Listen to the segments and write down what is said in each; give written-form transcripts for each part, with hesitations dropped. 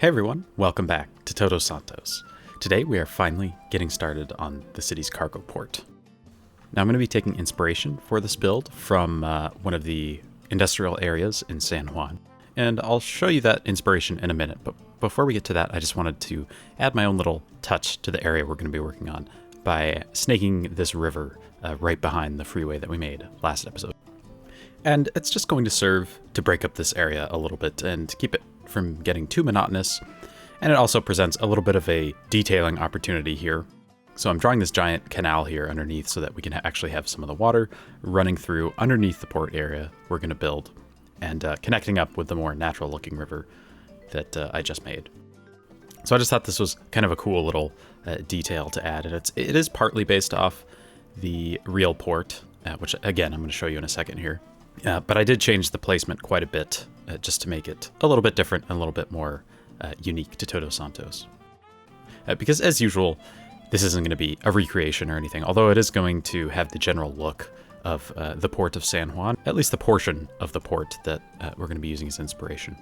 Hey everyone, welcome back to Todos Santos. Today we are finally getting started on the city's cargo port. Now I'm going to be taking inspiration for this build from one of the industrial areas in San Juan, and I'll show you that inspiration in a minute, but before we get to that I just wanted to add my own little touch to the area we're going to be working on by snaking this river right behind the freeway that we made last episode. And it's just going to serve to break up this area a little bit and keep it from getting too monotonous, and it also presents a little bit of a detailing opportunity here. So I'm drawing this giant canal here underneath so that we can actually have some of the water running through underneath the port area we're going to build and connecting up with the more natural looking river that I just made. So I just thought this was kind of a cool little detail to add, and it is partly based off the real port, which again I'm going to show you in a second here. But I did change the placement quite a bit just to make it a little bit different and a little bit more unique to Todos Santos. Because as usual, this isn't going to be a recreation or anything, although it is going to have the general look of the port of San Juan, at least the portion of the port that we're going to be using as inspiration.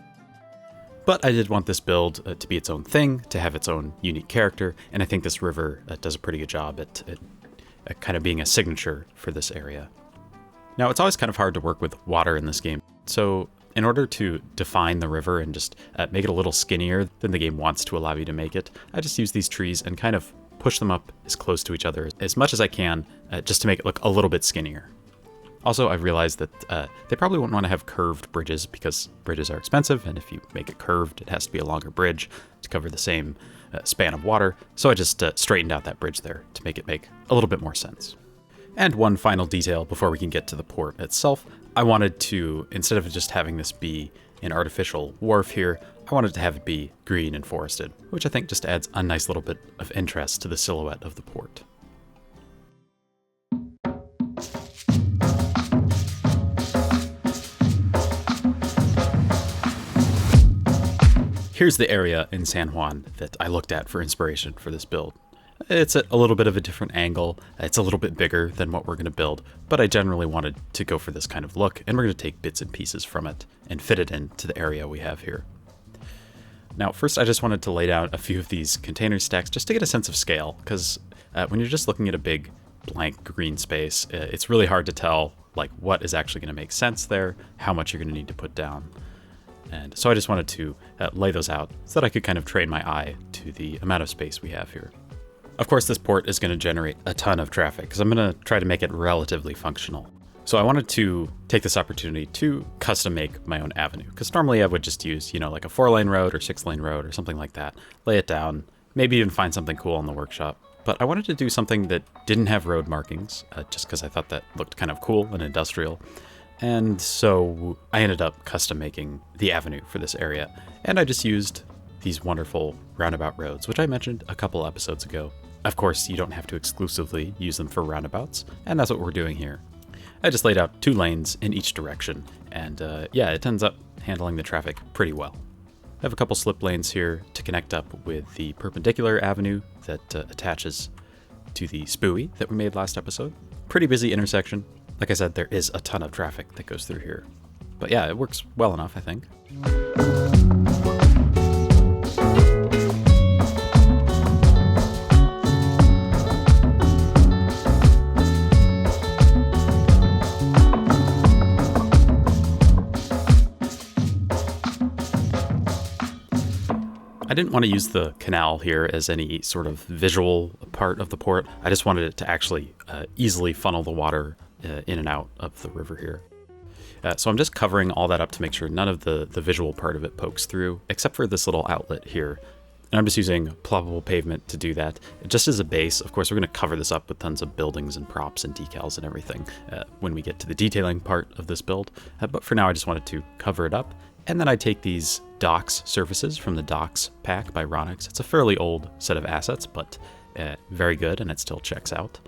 But I did want this build to be its own thing, to have its own unique character, and I think this river does a pretty good job at kind of being a signature for this area. Now, it's always kind of hard to work with water in this game, so in order to define the river and just make it a little skinnier than the game wants to allow you to make it, I just use these trees and kind of push them up as close to each other as much as I can, just to make it look a little bit skinnier. Also, I've realized that they probably wouldn't want to have curved bridges because bridges are expensive, and if you make it curved, it has to be a longer bridge to cover the same span of water, so I just straightened out that bridge there to make it make a little bit more sense. And one final detail before we can get to the port itself, I wanted to, instead of just having this be an artificial wharf here, I wanted to have it be green and forested, which I think just adds a nice little bit of interest to the silhouette of the port. Here's the area in San Juan that I looked at for inspiration for this build. It's at a little bit of a different angle. It's a little bit bigger than what we're going to build, but I generally wanted to go for this kind of look, and we're going to take bits and pieces from it and fit it into the area we have here. Now, first I just wanted to lay down a few of these container stacks just to get a sense of scale, because when you're just looking at a big blank green space, it's really hard to tell like what is actually going to make sense there, how much you're going to need to put down. And so I just wanted to lay those out so that I could kind of train my eye to the amount of space we have here. Of course, this port is going to generate a ton of traffic because I'm going to try to make it relatively functional. So I wanted to take this opportunity to custom make my own avenue, because normally I would just use, like a 4-lane road or 6-lane road or something like that, lay it down, maybe even find something cool in the workshop. But I wanted to do something that didn't have road markings, just because I thought that looked kind of cool and industrial. And so I ended up custom making the avenue for this area, and I just used these wonderful roundabout roads, which I mentioned a couple episodes ago. Of course, you don't have to exclusively use them for roundabouts, and that's what we're doing here. I just laid out 2 lanes in each direction, and it ends up handling the traffic pretty well. I have a couple slip lanes here to connect up with the perpendicular avenue that attaches to the spooey that we made last episode. Pretty busy intersection. Like I said, there is a ton of traffic that goes through here. But yeah, it works well enough, I think. I didn't want to use the canal here as any sort of visual part of the port. I just wanted it to actually easily funnel the water in and out of the river here. So I'm just covering all that up to make sure none of the visual part of it pokes through, except for this little outlet here. And I'm just using ploppable pavement to do that. Just as a base, of course, we're going to cover this up with tons of buildings and props and decals and everything when we get to the detailing part of this build. But for now, I just wanted to cover it up. And then I take these docks surfaces from the docks pack by Ronix. It's a fairly old set of assets, but very good, and it still checks out.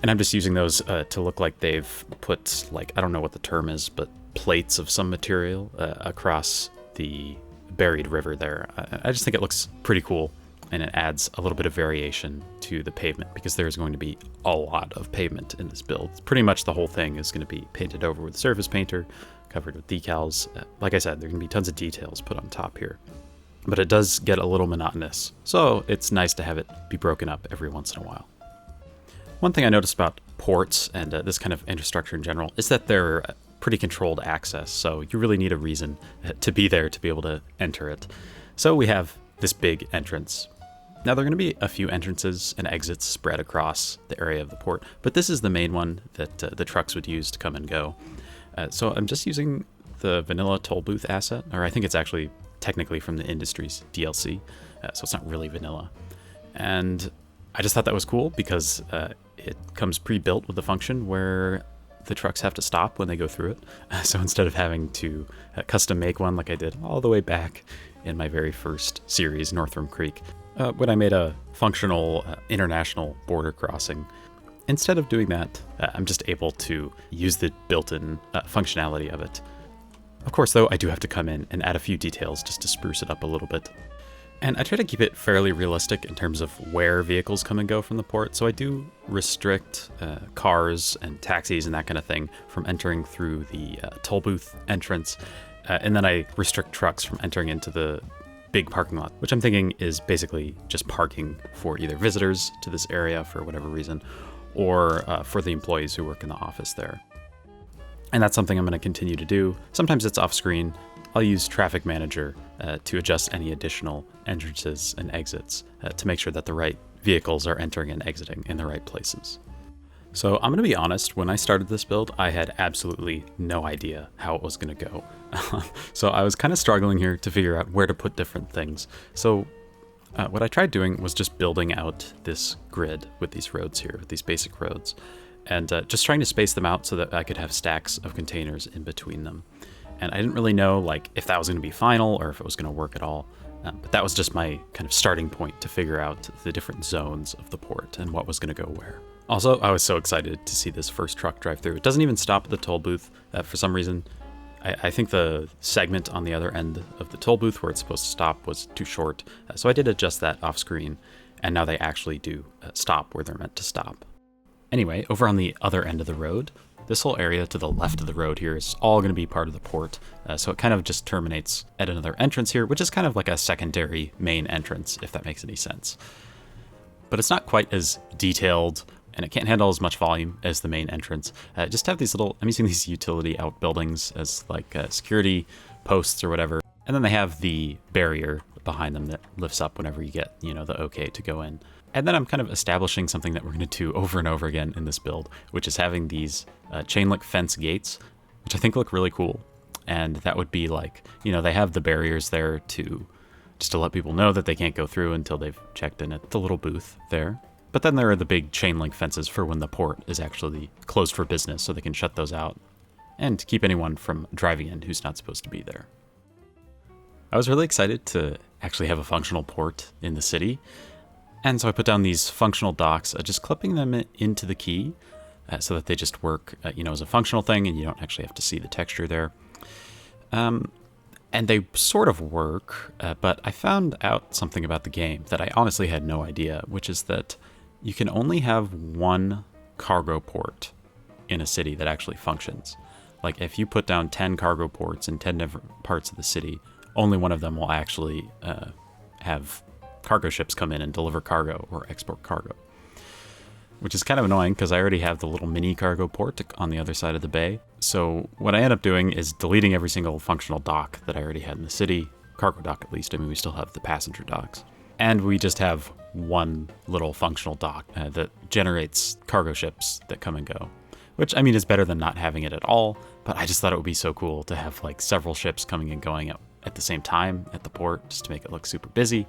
And I'm just using those to look like they've put, I don't know what the term is, but plates of some material across the buried river there. I just think it looks pretty cool, and it adds a little bit of variation to the pavement, because there's going to be a lot of pavement in this build. Pretty much the whole thing is going to be painted over with surface painter, covered with decals. Like I said, there are going to be tons of details put on top here. but it does get a little monotonous, so it's nice to have it be broken up every once in a while. One thing I noticed about ports and this kind of infrastructure in general is that they're pretty controlled access, so you really need a reason to be there to be able to enter it. So we have this big entrance. Now there are going to be a few entrances and exits spread across the area of the port, but this is the main one that the trucks would use to come and go. So I'm just using the vanilla toll booth asset, or I think it's actually technically from the industry's DLC, so it's not really vanilla. And I just thought that was cool because it comes pre-built with a function where the trucks have to stop when they go through it. So instead of having to custom make one like I did all the way back in my very first series, Northrum Creek, when I made a functional international border crossing, instead of doing that, I'm just able to use the built-in functionality of it. Of course, though, I do have to come in and add a few details just to spruce it up a little bit. And I try to keep it fairly realistic in terms of where vehicles come and go from the port, so I do restrict cars and taxis and that kind of thing from entering through the toll booth entrance, and then I restrict trucks from entering into the big parking lot, which I'm thinking is basically just parking for either visitors to this area for whatever reason, or for the employees who work in the office there. And that's something I'm going to continue to do. Sometimes it's off screen. I'll use Traffic Manager to adjust any additional entrances and exits to make sure that the right vehicles are entering and exiting in the right places. So I'm going to be honest, when I started this build, I had absolutely no idea how it was going to go. So I was kind of struggling here to figure out where to put different things. So what I tried doing was just building out this grid with these roads here, with these basic roads, and just trying to space them out so that I could have stacks of containers in between them. And I didn't really know like if that was going to be final or if it was going to work at all. But that was just my kind of starting point to figure out the different zones of the port and what was going to go where. Also, I was so excited to see this first truck drive through. It doesn't even stop at the toll booth for some reason. I think the segment on the other end of the toll booth where it's supposed to stop was too short. So I did adjust that off screen, and now they actually do stop where they're meant to stop. Anyway, over on the other end of the road, this whole area to the left of the road here is all going to be part of the port. So it kind of just terminates at another entrance here, which is kind of like a secondary main entrance, if that makes any sense. But it's not quite as detailed, and it can't handle as much volume as the main entrance. Just have these little, I'm using these utility outbuildings as like security posts or whatever. And then they have the barrier behind them that lifts up whenever you get, the okay to go in. And then I'm kind of establishing something that we're going to do over and over again in this build, which is having these chain link fence gates, which I think look really cool. And that would be like, they have the barriers there to just to let people know that they can't go through until they've checked in at the little booth there. But then there are the big chain link fences for when the port is actually closed for business, so they can shut those out and keep anyone from driving in who's not supposed to be there. I was really excited to actually have a functional port in the city. And so I put down these functional docks, just clipping them into the key so that they just work, as a functional thing, and you don't actually have to see the texture there. And they sort of work, but I found out something about the game that I honestly had no idea, which is that you can only have one cargo port in a city that actually functions. Like if you put down 10 cargo ports in 10 different parts of the city, only one of them will actually have cargo ships come in and deliver cargo or export cargo, which is kind of annoying because I already have the little mini cargo port on the other side of the bay. So what I end up doing is deleting every single functional dock that I already had in the city, cargo dock at least. I mean, we still have the passenger docks. And we just have one little functional dock that generates cargo ships that come and go, which I mean is better than not having it at all. But I just thought it would be so cool to have like several ships coming and going at the same time at the port just to make it look super busy.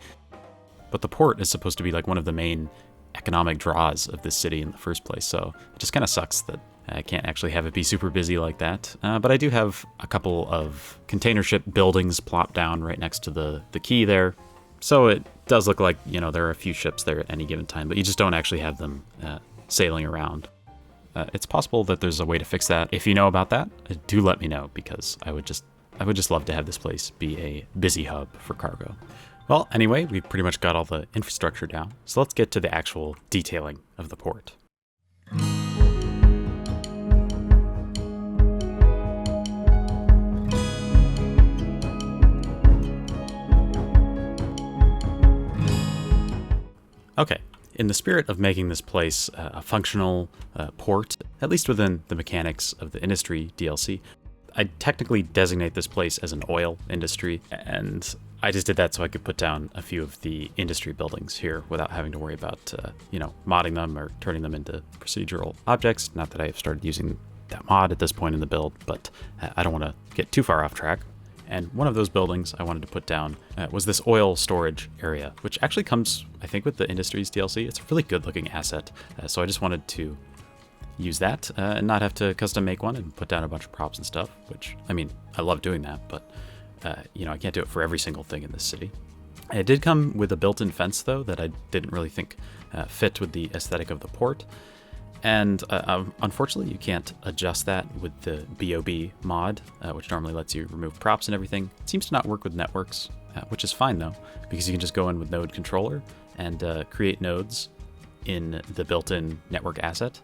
But the port is supposed to be like one of the main economic draws of this city in the first place, so it just kind of sucks that I can't actually have it be super busy like that. But I do have a couple of container ship buildings plopped down right next to the key there, so it does look like, there are a few ships there at any given time, but you just don't actually have them sailing around. It's possible that there's a way to fix that. If you know about that, do let me know, because I would just love to have this place be a busy hub for cargo. Well, anyway, we've pretty much got all the infrastructure down, so let's get to the actual detailing of the port. Okay, in the spirit of making this place a functional port, at least within the mechanics of the industry DLC, I technically designate this place as an oil industry, and I just did that so I could put down a few of the industry buildings here without having to worry about, modding them or turning them into procedural objects. Not that I have started using that mod at this point in the build, but I don't want to get too far off track. And one of those buildings I wanted to put down was this oil storage area, which actually comes, I think, with the Industries DLC. It's a really good looking asset, so I just wanted to use that and not have to custom make one and put down a bunch of props and stuff, which, I mean, I love doing that, but, I can't do it for every single thing in this city. It did come with a built-in fence, though, that I didn't really think fit with the aesthetic of the port. And unfortunately, you can't adjust that with the BOB mod, which normally lets you remove props and everything. It seems to not work with networks, which is fine, though, because you can just go in with node controller and create nodes in the built-in network asset,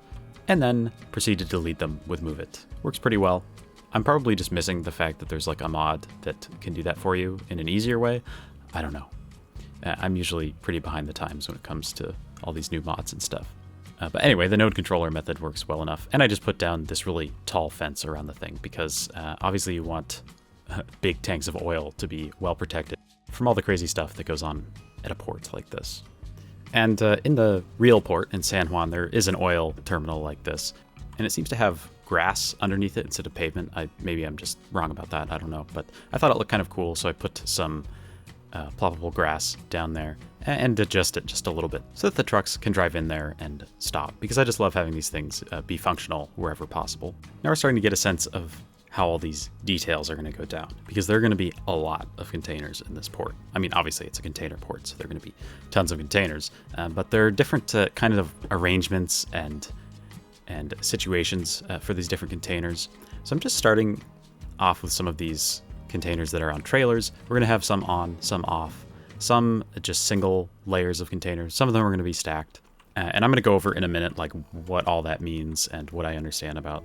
and then proceed to delete them with move it. Works pretty well. I'm probably just missing the fact that there's like a mod that can do that for you in an easier way. I don't know. I'm usually pretty behind the times when it comes to all these new mods and stuff. But anyway, the node controller method works well enough, and I just put down this really tall fence around the thing because obviously you want big tanks of oil to be well protected from all the crazy stuff that goes on at a port like this. And in the real port in San Juan, there is an oil terminal like this, and it seems to have grass underneath it instead of pavement. Maybe I'm just wrong about that, I don't know, but I thought it looked kind of cool, so I put some ploppable grass down there and adjust it just a little bit so that the trucks can drive in there and stop, because I just love having these things be functional wherever possible. Now we're starting to get a sense of how all these details are going to go down, because there are going to be a lot of containers in this port. I mean, obviously it's a container port, so there are going to be tons of containers, but there are different kind of arrangements and situations for these different containers. So I'm just starting off with some of these containers that are on trailers. We're going to have some on, some off, some just single layers of containers. Some of them are going to be stacked. And I'm going to go over in a minute like what all that means and what I understand about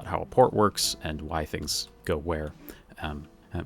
how a port works and why things go where.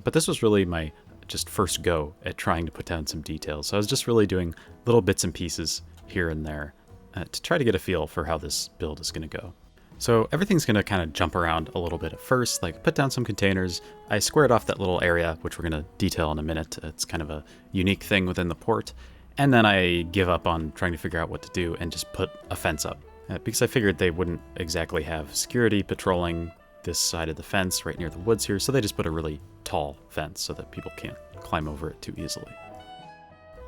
But this was really my just first go at trying to put down some details. So I was just really doing little bits and pieces here and there to try to get a feel for how this build is going to go. So everything's going to kind of jump around a little bit at first, like put down some containers. I squared off that little area, which we're going to detail in a minute. It's kind of a unique thing within the port. And then I give up on trying to figure out what to do and just put a fence up because I figured they wouldn't exactly have security patrolling this side of the fence right near the woods here. So they just put a really tall fence so that people can't climb over it too easily.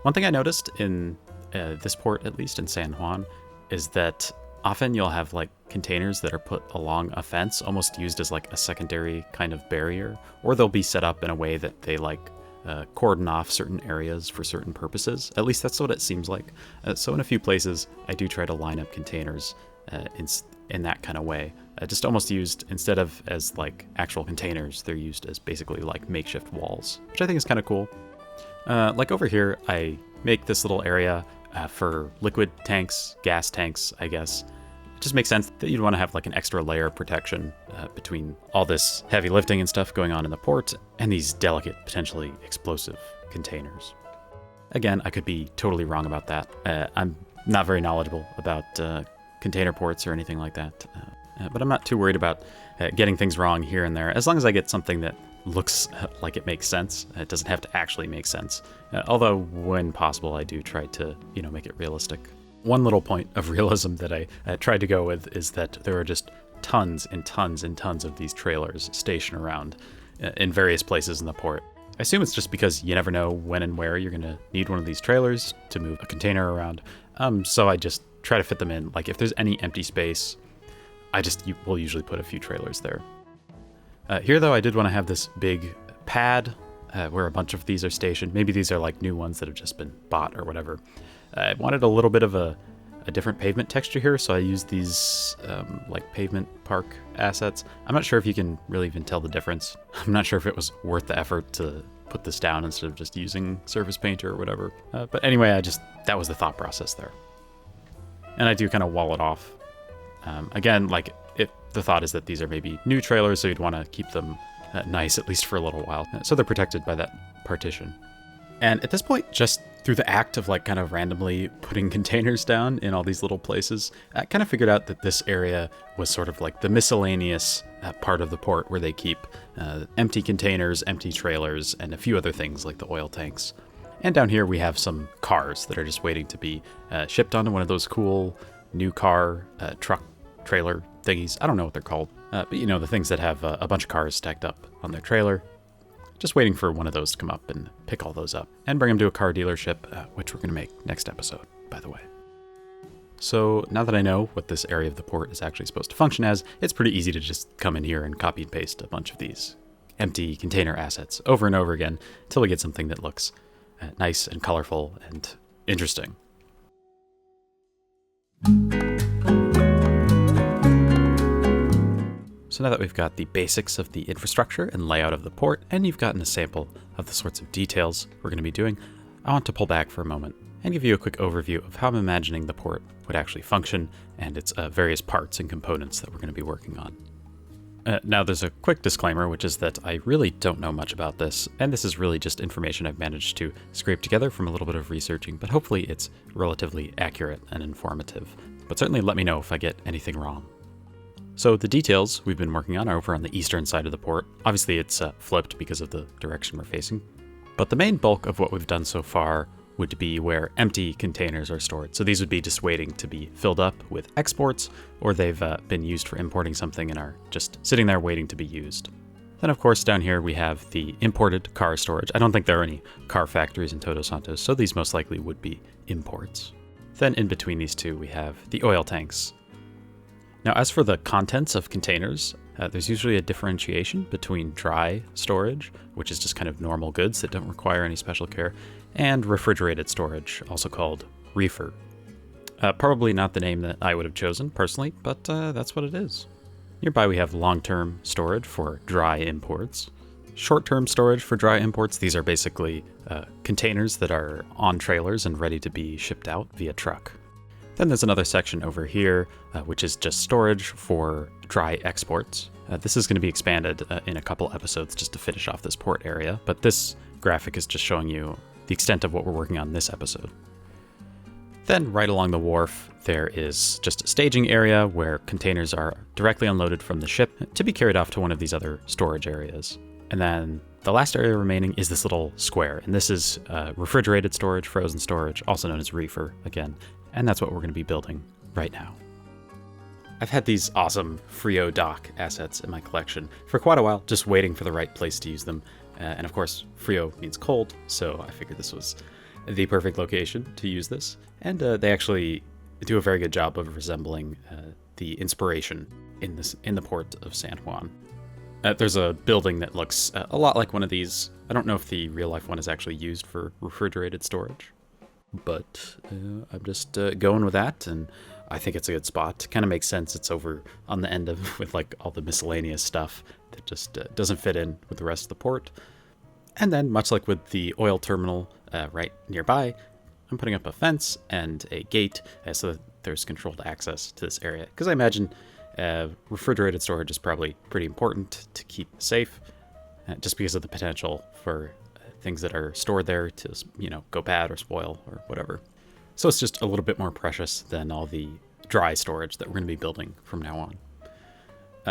One thing I noticed in this port, at least in San Juan, is that often you'll have like containers that are put along a fence, almost used as like a secondary kind of barrier, or they'll be set up in a way that they like cordon off certain areas for certain purposes. At least that's what it seems like. So in a few places, I do try to line up containers in that kind of way. Just almost used, instead of as like actual containers, they're used as basically like makeshift walls, which I think is kind of cool. Like over here, I make this little area for liquid tanks, gas tanks, I guess. It just makes sense that you'd want to have like an extra layer of protection between all this heavy lifting and stuff going on in the port and these delicate, potentially explosive containers. Again, I could be totally wrong about that. I'm not very knowledgeable about container ports or anything like that, but I'm not too worried about getting things wrong here and there, as long as I get something that looks like it makes sense. It doesn't have to actually make sense. Although when possible, I do try to, make it realistic. One little point of realism that I tried to go with is that there are just tons and tons and tons of these trailers stationed around in various places in the port. I assume it's just because you never know when and where you're going to need one of these trailers to move a container around. So I just try to fit them in. Like if there's any empty space, we'll usually put a few trailers there. Here, though, I did want to have this big pad where a bunch of these are stationed. Maybe these are like new ones that have just been bought or whatever. I wanted a little bit of a different pavement texture here, so I used these like pavement park assets. I'm not sure if you can really even tell the difference. I'm not sure if it was worth the effort to put this down instead of just using surface painter or whatever. But anyway, that was the thought process there. And I do kind of wall it off. Again, like the thought is that these are maybe new trailers, so you'd want to keep them nice, at least for a little while. So they're protected by that partition. And at this point, just Through the act of like kind of randomly putting containers down in all these little places, I kind of figured out that this area was sort of like the miscellaneous part of the port where they keep empty containers, empty trailers, and a few other things like the oil tanks. And down here we have some cars that are just waiting to be shipped onto one of those cool new car truck trailer thingies. I don't know what they're called, but you know, the things that have a bunch of cars stacked up on their trailer. Just waiting for one of those to come up and pick all those up and bring them to a car dealership, which we're going to make next episode, by the way. So now that I know what this area of the port is actually supposed to function as, it's pretty easy to just come in here and copy and paste a bunch of these empty container assets over and over again until we get something that looks nice and colorful and interesting. So now that we've got the basics of the infrastructure and layout of the port, and you've gotten a sample of the sorts of details we're going to be doing, I want to pull back for a moment and give you a quick overview of how I'm imagining the port would actually function and its various parts and components that we're going to be working on. Now there's a quick disclaimer, which is that I really don't know much about this, and this is really just information I've managed to scrape together from a little bit of researching, but hopefully it's relatively accurate and informative. But certainly let me know if I get anything wrong. So the details we've been working on are over on the eastern side of the port. Obviously it's flipped because of the direction we're facing. But the main bulk of what we've done so far would be where empty containers are stored. So these would be just waiting to be filled up with exports, or they've been used for importing something and are just sitting there waiting to be used. Then of course down here we have the imported car storage. I don't think there are any car factories in Todos Santos, so these most likely would be imports. Then in between these two we have the oil tanks. Now, as for the contents of containers, there's usually a differentiation between dry storage, which is just kind of normal goods that don't require any special care, and refrigerated storage, also called reefer. Probably not the name that I would have chosen personally, but that's what it is. Nearby we have long-term storage for dry imports. Short-term storage for dry imports, these are basically containers that are on trailers and ready to be shipped out via truck. Then there's another section over here, which is just storage for dry exports. This is going to be expanded in a couple episodes just to finish off this port area, but this graphic is just showing you the extent of what we're working on this episode. Then right along the wharf, there is just a staging area where containers are directly unloaded from the ship to be carried off to one of these other storage areas. And then the last area remaining is this little square, and this is refrigerated storage, frozen storage, also known as reefer again. And that's what we're going to be building right now. I've had these awesome Frio dock assets in my collection for quite a while, just waiting for the right place to use them. And of course, Frio means cold, so I figured this was the perfect location to use this. And they actually do a very good job of resembling the inspiration in the port of San Juan. There's a building that looks a lot like one of these. I don't know if the real life one is actually used for refrigerated storage. But I'm just going with that, and I think it's a good spot. Kind of makes sense. It's over on the end of with like all the miscellaneous stuff that just doesn't fit in with the rest of the port. And then, much like with the oil terminal right nearby, I'm putting up a fence and a gate so that there's controlled access to this area. Because I imagine refrigerated storage is probably pretty important to keep safe, just because of the potential for things that are stored there to, go bad or spoil or whatever. So it's just a little bit more precious than all the dry storage that we're going to be building from now on.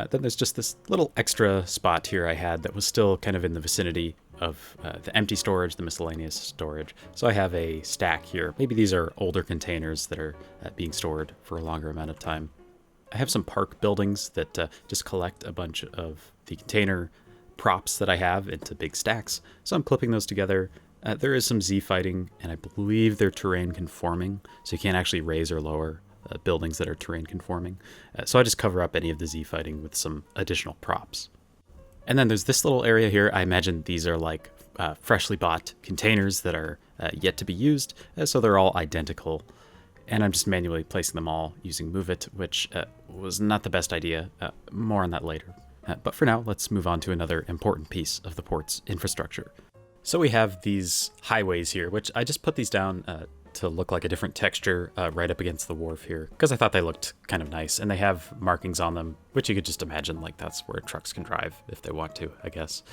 Then there's just this little extra spot here I had that was still kind of in the vicinity of the empty storage, the miscellaneous storage. So I have a stack here. Maybe these are older containers that are being stored for a longer amount of time. I have some park buildings that just collect a bunch of the container props that I have into big stacks. So I'm clipping those together. There is some Z fighting, and I believe they're terrain conforming, so you can't actually raise or lower buildings that are terrain conforming. So I just cover up any of the Z fighting with some additional props. And then there's this little area here. I imagine these are like freshly bought containers that are yet to be used, so they're all identical. And I'm just manually placing them all using Move It, which was not the best idea. More on that later. But for now, let's move on to another important piece of the port's infrastructure. So we have these highways here, which I just put these down to look like a different texture right up against the wharf here, because I thought they looked kind of nice. And they have markings on them, which you could just imagine like that's where trucks can drive if they want to, I guess.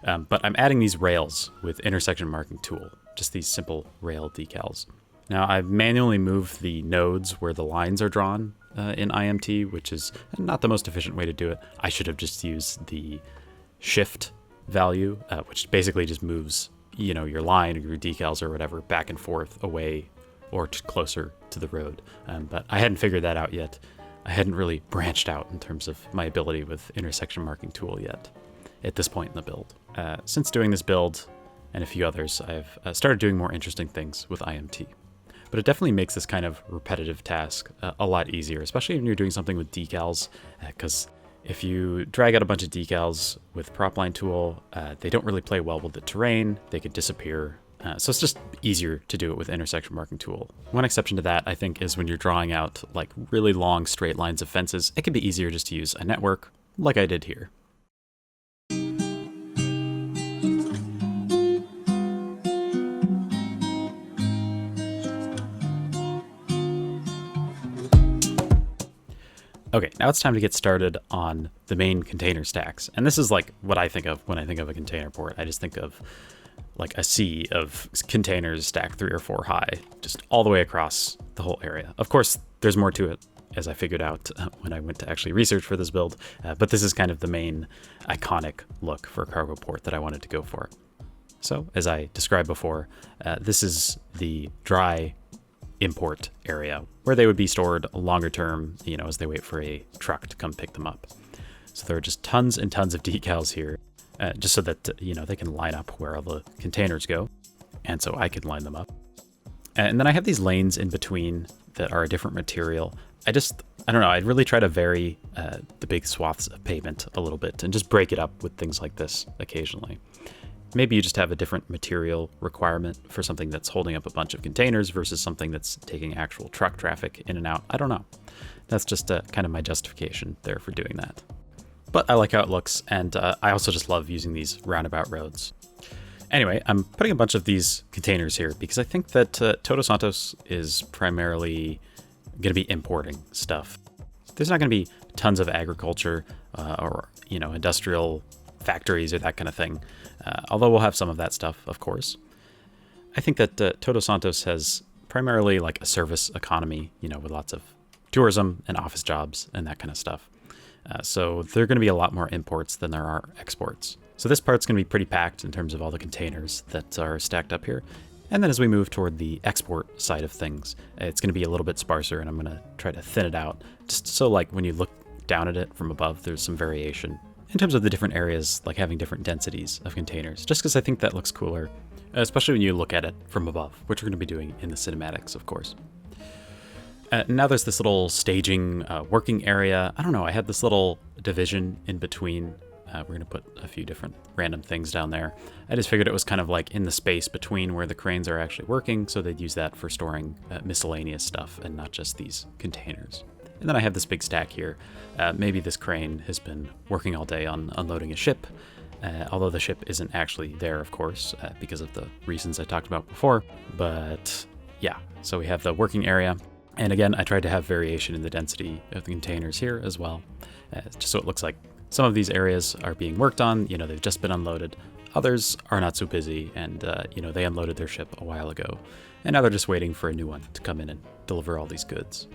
But I'm adding these rails with intersection marking tool. just these simple rail decals. Now I've manually moved the nodes where the lines are drawn in IMT, which is not the most efficient way to do it. I should have just used the shift value, which basically just moves, your line or your decals or whatever back and forth away or closer to the road. But I hadn't figured that out yet. I hadn't really branched out in terms of my ability with intersection marking tool yet at this point in the build. Since doing this build and a few others, I've started doing more interesting things with IMT. But it definitely makes this kind of repetitive task a lot easier, especially when you're doing something with decals, because if you drag out a bunch of decals with prop line tool, they don't really play well with the terrain. They could disappear. So it's just easier to do it with intersection marking tool. One exception to that, I think, is when you're drawing out like really long straight lines of fences. It can be easier just to use a network like I did here. Okay, now it's time to get started on the main container stacks. And this is like what I think of when I think of a container port. I just think of like a sea of containers stacked 3 or 4 high, just all the way across the whole area. Of course, there's more to it, as I figured out when I went to actually research for this build, but this is kind of the main iconic look for a cargo port that I wanted to go for. So, as I described before, this is the dry import area where they would be stored longer term, as they wait for a truck to come pick them up. So there are just tons and tons of decals here, just so that, they can line up where all the containers go. And so I could line them up. And then I have these lanes in between that are a different material. I don't know, I'd really try to vary the big swaths of pavement a little bit and just break it up with things like this occasionally. Maybe you just have a different material requirement for something that's holding up a bunch of containers versus something that's taking actual truck traffic in and out. I don't know. That's just kind of my justification there for doing that. But I like how it looks, and I also just love using these roundabout roads. Anyway, I'm putting a bunch of these containers here because I think that Todos Santos is primarily going to be importing stuff. There's not going to be tons of agriculture or, industrial factories or that kind of thing. Although we'll have some of that stuff, of course. I think that Todos Santos has primarily like a service economy, with lots of tourism and office jobs and that kind of stuff. So there are going to be a lot more imports than there are exports. So this part's going to be pretty packed in terms of all the containers that are stacked up here. And then as we move toward the export side of things, it's going to be a little bit sparser, and I'm going to try to thin it out just so like when you look down at it from above, there's some variation in terms of the different areas, like having different densities of containers, just because I think that looks cooler, especially when you look at it from above, which we're going to be doing in the cinematics, of course. Now there's this little staging working area. I don't know, I had this little division in between. We're going to put a few different random things down there. I just figured it was kind of like in the space between where the cranes are actually working, so they'd use that for storing miscellaneous stuff and not just these containers. And then I have this big stack here. Maybe this crane has been working all day on unloading a ship, although the ship isn't actually there, of course, because of the reasons I talked about before. But yeah, so we have the working area. And again, I tried to have variation in the density of the containers here as well, just so it looks like some of these areas are being worked on. They've just been unloaded. Others are not so busy, and they unloaded their ship a while ago, and now they're just waiting for a new one to come in and deliver all these goods.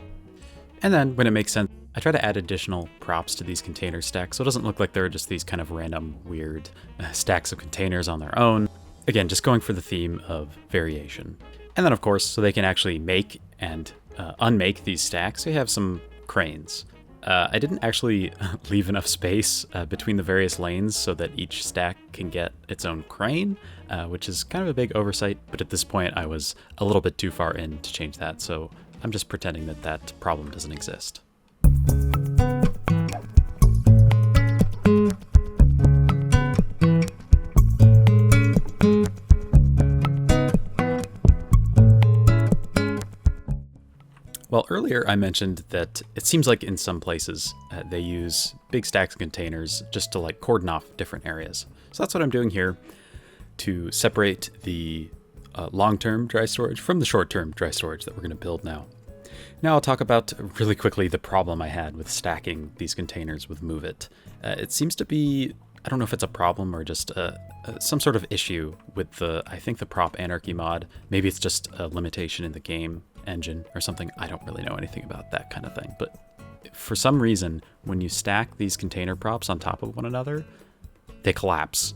And then, when it makes sense, I try to add additional props to these container stacks so it doesn't look like they're just these kind of random, weird stacks of containers on their own. Again, just going for the theme of variation. And then, of course, so they can actually make and unmake these stacks, we have some cranes. I didn't actually leave enough space between the various lanes so that each stack can get its own crane, which is kind of a big oversight, but at this point I was a little bit too far in to change that, so I'm just pretending that that problem doesn't exist. Well, earlier I mentioned that it seems like in some places they use big stacks of containers just to like cordon off different areas. So that's what I'm doing here to separate the long-term dry storage from the short-term dry storage that we're going to build now. Now I'll talk about really quickly the problem I had with stacking these containers with Move It. It seems to be I don't know if it's a problem or just some sort of issue with I think the prop anarchy mod. Maybe it's just a limitation in the game engine or something. I don't really know anything about that kind of thing. But for some reason, when you stack these container props on top of one another, they collapse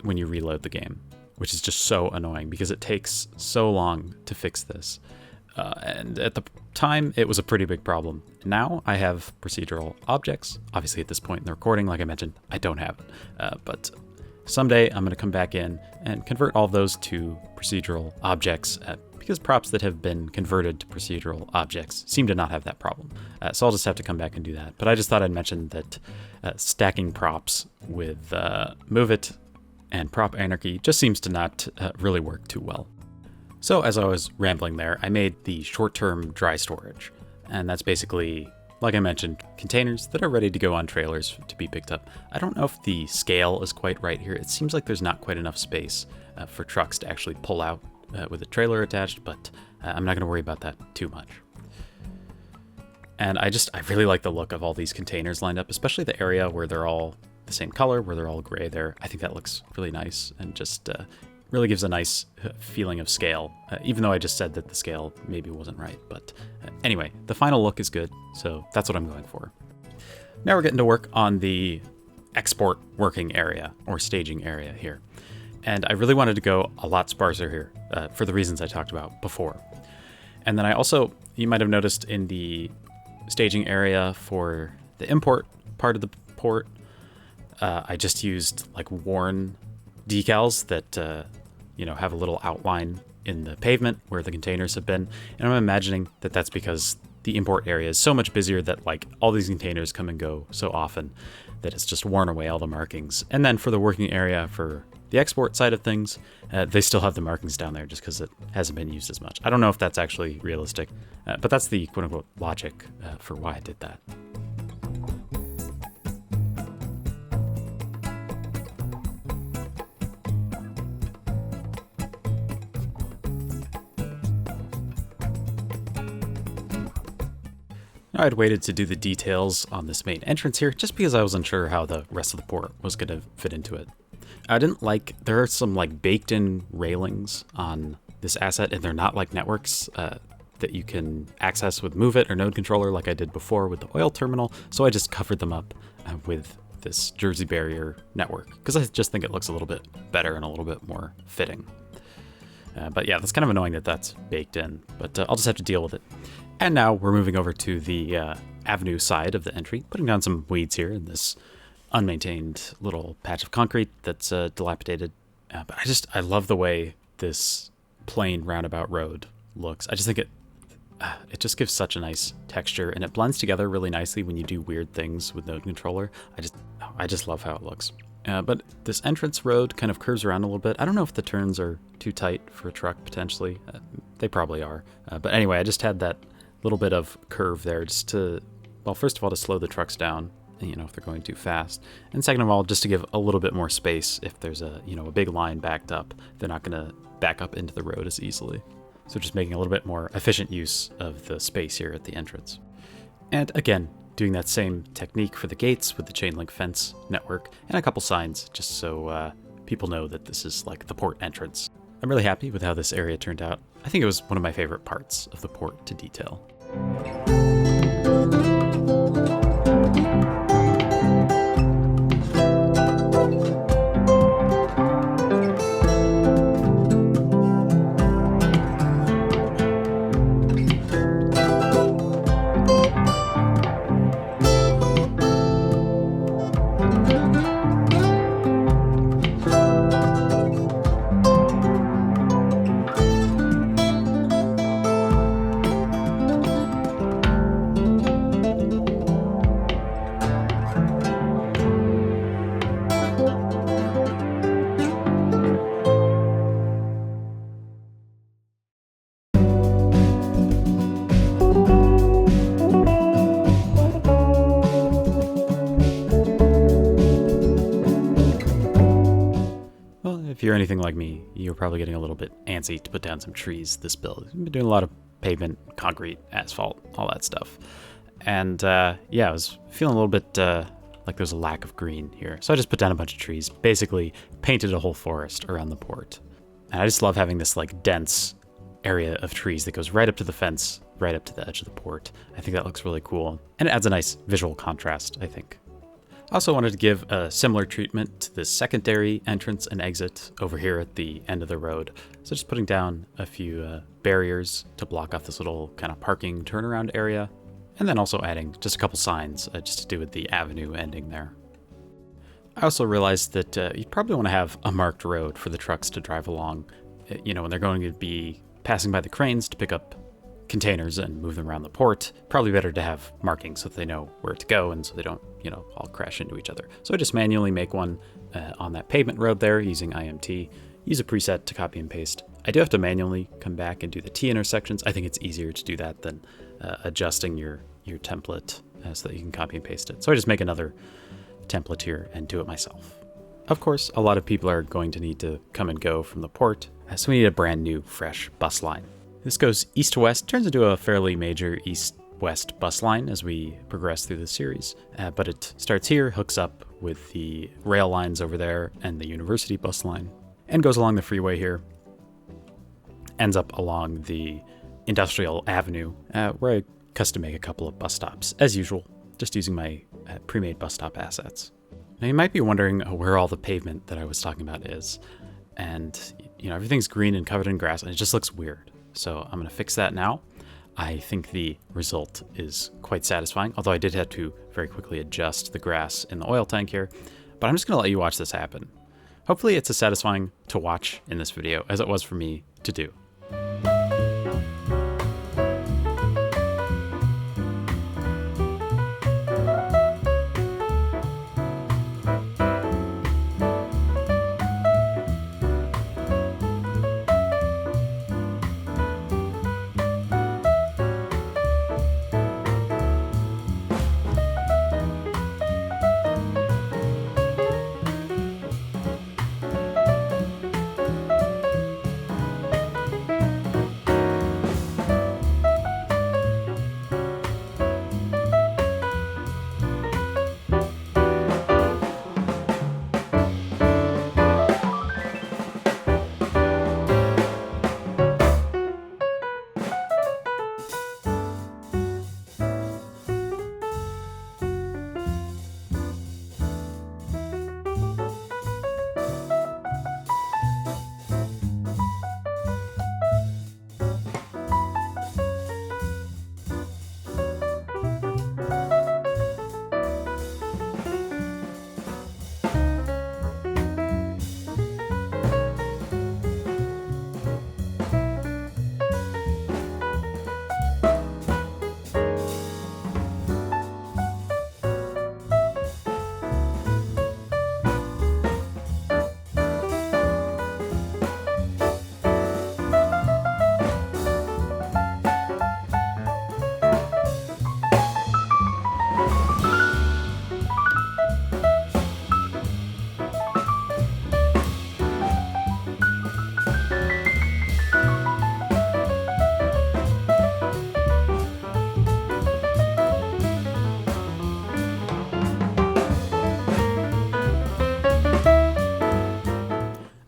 when you reload the game, which is just so annoying because it takes so long to fix this. And at the time, it was a pretty big problem. Now I have procedural objects. Obviously, at this point in the recording, like I mentioned, I don't have it. But someday I'm going to come back in and convert all those to procedural objects because props that have been converted to procedural objects seem to not have that problem. So I'll just have to come back and do that. But I just thought I'd mention that stacking props with Move It and Prop Anarchy just seems to not really work too well. So as I was rambling there, I made the short-term dry storage. And that's basically, like I mentioned, containers that are ready to go on trailers to be picked up. I don't know if the scale is quite right here. It seems like there's not quite enough space for trucks to actually pull out with a trailer attached, but I'm not going to worry about that too much. And I really like the look of all these containers lined up, especially the area where they're all the same color, where they're all gray there. I think that looks really nice and just really gives a nice feeling of scale, even though I just said that the scale maybe wasn't right. But anyway, the final look is good, so that's what I'm going for. Now we're getting to work on the export working area or staging area here. And I really wanted to go a lot sparser here for the reasons I talked about before. And then I also, you might have noticed in the staging area for the import part of the port, I just used like worn decals that have a little outline in the pavement where the containers have been. And I'm imagining that that's because the import area is so much busier that like all these containers come and go so often that it's just worn away all the markings. And then for the working area for the export side of things, they still have the markings down there just because it hasn't been used as much. I don't know if that's actually realistic, but that's the quote-unquote logic for why I did that. I'd waited to do the details on this main entrance here just because I was unsure how the rest of the port was going to fit into it. I didn't like, there are some like baked in railings on this asset and they're not like networks that you can access with Move It or Node Controller like I did before with the oil terminal. So I just covered them up with this Jersey barrier network because I just think it looks a little bit better and a little bit more fitting. But yeah, that's kind of annoying that that's baked in, but I'll just have to deal with it. And now we're moving over to the avenue side of the entry, putting down some weeds here in this unmaintained little patch of concrete that's dilapidated. But I love the way this plain roundabout road looks. I just think it just gives such a nice texture and it blends together really nicely when you do weird things with Node Controller. I just love how it looks. But this entrance road kind of curves around a little bit. I don't know if the turns are too tight for a truck, potentially. They probably are. But anyway, I just had that little bit of curve there just to, well, first of all, to slow the trucks down, if they're going too fast. And second of all, just to give a little bit more space. If there's a big line backed up, they're not going to back up into the road as easily. So just making a little bit more efficient use of the space here at the entrance. And again, doing that same technique for the gates with the chain link fence network and a couple signs just so people know that this is like the port entrance. I'm really happy with how this area turned out. I think it was one of my favorite parts of the port to detail. If you're anything like me, you're probably getting a little bit antsy to put down some trees this build. I've been doing a lot of pavement, concrete, asphalt, all that stuff. And I was feeling a little bit like there's a lack of green here. So I just put down a bunch of trees, basically painted a whole forest around the port. And I just love having this like dense area of trees that goes right up to the fence, right up to the edge of the port. I think that looks really cool. And it adds a nice visual contrast, I think. I also wanted to give a similar treatment to the secondary entrance and exit over here at the end of the road. So just putting down a few barriers to block off this little kind of parking turnaround area. And then also adding just a couple signs just to do with the avenue ending there. I also realized that you'd probably want to have a marked road for the trucks to drive along, when they're going to be passing by the cranes to pick up containers and move them around the port. Probably better to have markings so that they know where to go and so they don't, all crash into each other. So I just manually make one on that pavement road there using IMT. Use a preset to copy and paste. I do have to manually come back and do the T intersections. I think it's easier to do that than adjusting your template so that you can copy and paste it. So I just make another template here and do it myself. Of course, a lot of people are going to need to come and go from the port, so we need a brand new, fresh bus line. This goes east to west, turns into a fairly major east-west bus line as we progress through the series, but it starts here, hooks up with the rail lines over there and the university bus line, and goes along the freeway here, ends up along the industrial avenue, where I custom make a couple of bus stops, as usual, just using my pre-made bus stop assets. Now you might be wondering where all the pavement that I was talking about is, and everything's green and covered in grass, and it just looks weird. So I'm going to fix that now. I think the result is quite satisfying, although I did have to very quickly adjust the grass in the oil tank here, but I'm just going to let you watch this happen. Hopefully it's as satisfying to watch in this video as it was for me to do.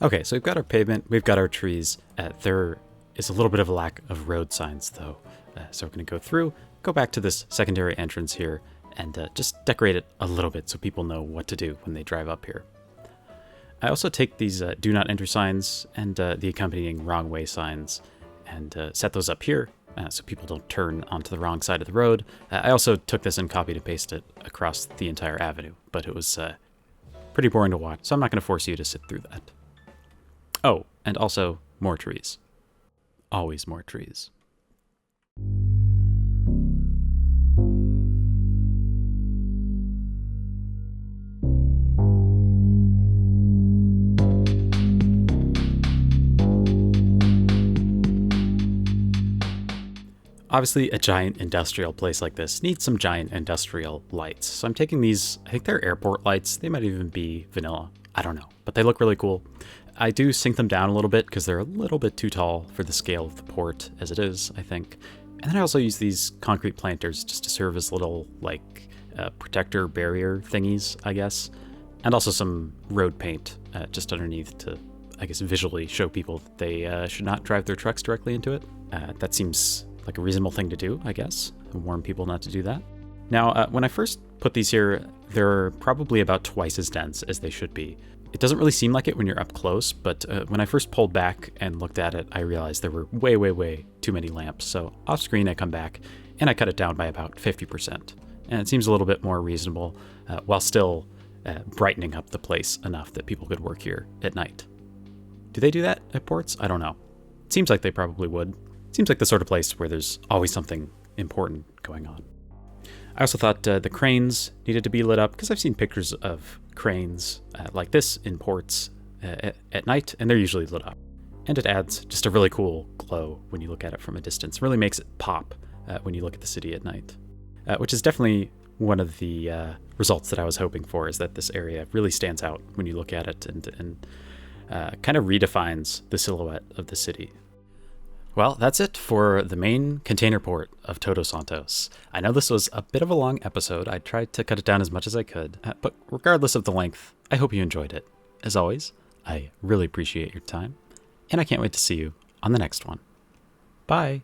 Okay, so we've got our pavement, we've got our trees. There is a little bit of a lack of road signs though. So we're gonna go through, go back to this secondary entrance here and just decorate it a little bit so people know what to do when they drive up here. I also take these do not enter signs and the accompanying wrong way signs and set those up here so people don't turn onto the wrong side of the road. I also took this and copied and pasted it across the entire avenue, but it was pretty boring to watch, so I'm not going to force you to sit through that. Oh, and also more trees. Always more trees. Obviously, a giant industrial place like this needs some giant industrial lights. So I'm taking these, I think they're airport lights. They might even be vanilla. I don't know, but they look really cool. I do sink them down a little bit because they're a little bit too tall for the scale of the port as it is, I think. And then I also use these concrete planters just to serve as little, like, protector barrier thingies, I guess, and also some road paint just underneath to, I guess, visually show people that they should not drive their trucks directly into it. That seems like a reasonable thing to do, I guess, and warn people not to do that. Now, when I first put these here, they're probably about twice as dense as they should be. It doesn't really seem like it when you're up close, but when I first pulled back and looked at it, I realized there were way, way, way too many lamps. So off screen, I come back and I cut it down by about 50%. And it seems a little bit more reasonable while still brightening up the place enough that people could work here at night. Do they do that at ports? I don't know. It seems like they probably would. It seems like the sort of place where there's always something important going on. I also thought the cranes needed to be lit up because I've seen pictures of cranes like this in ports at night, and they're usually lit up. And it adds just a really cool glow when you look at it from a distance. It really makes it pop when you look at the city at night, which is definitely one of the results that I was hoping for, is that this area really stands out when you look at it and kind of redefines the silhouette of the city. Well, that's it for the main container port of Todos Santos. I know this was a bit of a long episode. I tried to cut it down as much as I could, but regardless of the length, I hope you enjoyed it. As always, I really appreciate your time, and I can't wait to see you on the next one. Bye.